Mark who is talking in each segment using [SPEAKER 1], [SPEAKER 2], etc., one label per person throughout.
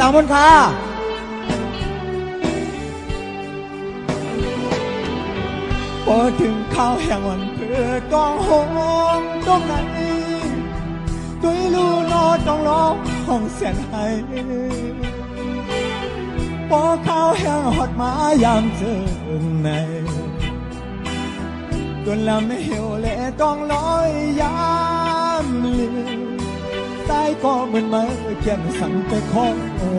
[SPEAKER 1] หลังบนคาพอถึงข้าวแห่งวันเพื่อกองหงตรงไหนด้วยลูนอต้องร้องห้องเสียนให้พอข้าวแห้งหอดมายามเจอในจนลำเหี่ยวและต้องลอยยามลืมตายก็เหมือนเมื่อเขียนสั่งไปของครู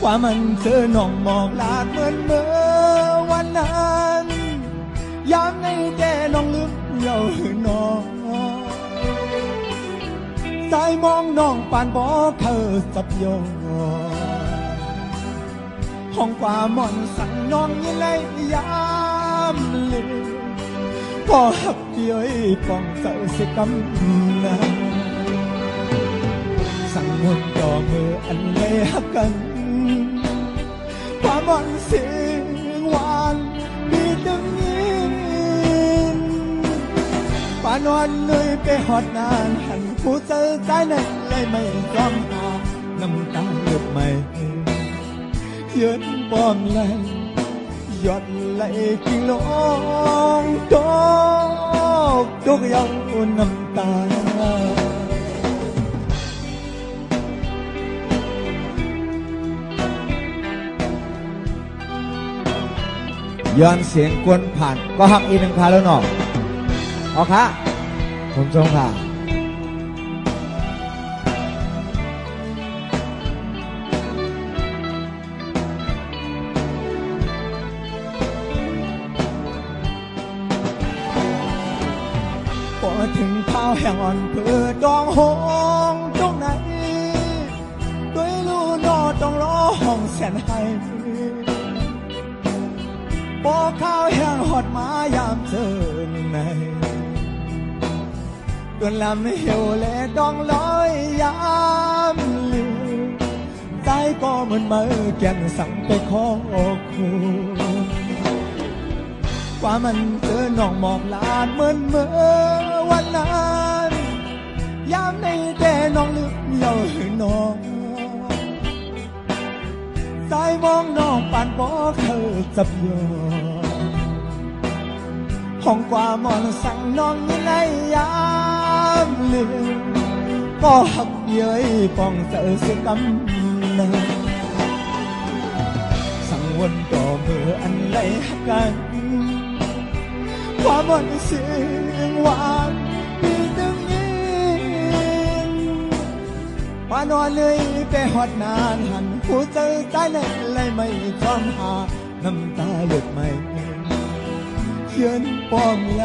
[SPEAKER 1] ว่ามันเจอน้องมองลาดเหมือนเมื่อวันนั้นยามในแก่น้องลืมเย้าน้องสายมองน้องปานบอกเธอสับโยห้องความมอนสั่งน้องยังไงยามลืมพอหักเดียวปองเจ้าเสียกำนะสั่งมนต่อมืออันเลยหักกันความมอนเสียงหวานมีตึงยินป่านวันเลยไปหอดนานหันผู้เจอใจนั้นเลยไม่ยอมหาน้ำตาหยุดไม่ยืนป้อมไหลหยดไหลกิ่งลงตกยาวน้ำตาย้อนเสียงกวนผ่านก็หักอีกหนึ่งคาแล้วเนาะเอาค่ะคุณชมค่ะพอถึงข้าวแห้งอ่อนเพื่อดองหงตรงไหนด้วยลูนอต้องรอห้องแสนให้พอข้าวแห้งหอดมายามเจอในจนลำเหี่ยวและดองลอยยามลืมใจก็เหมือนเมื่อแก่นสั่งไปขอครูว่ามันเจอน้องมองลานเหมือนเมื่อวันนั้นยามในแต่น้องลืมเย้าน้องสายมองน้องปานบอกเธอจับโยห้องความมอนสั่งน้องยังไงยามลืมก็หักเย้ยปองเจอเสียกำนะสั่งวนต่อมืออันไหลหักกันความมอนเสียงหวานมีตึงยินป่านอนเลยไปหอดนานหันผู้เจอใจนั้นเลยไม่จอมหาน้ำตาหยุดไม่เขียนป้อมไหล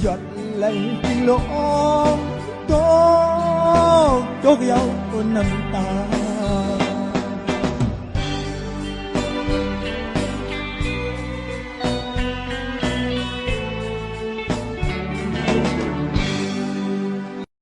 [SPEAKER 1] หยดไหลกิ่งลงตกยาวน้ำตา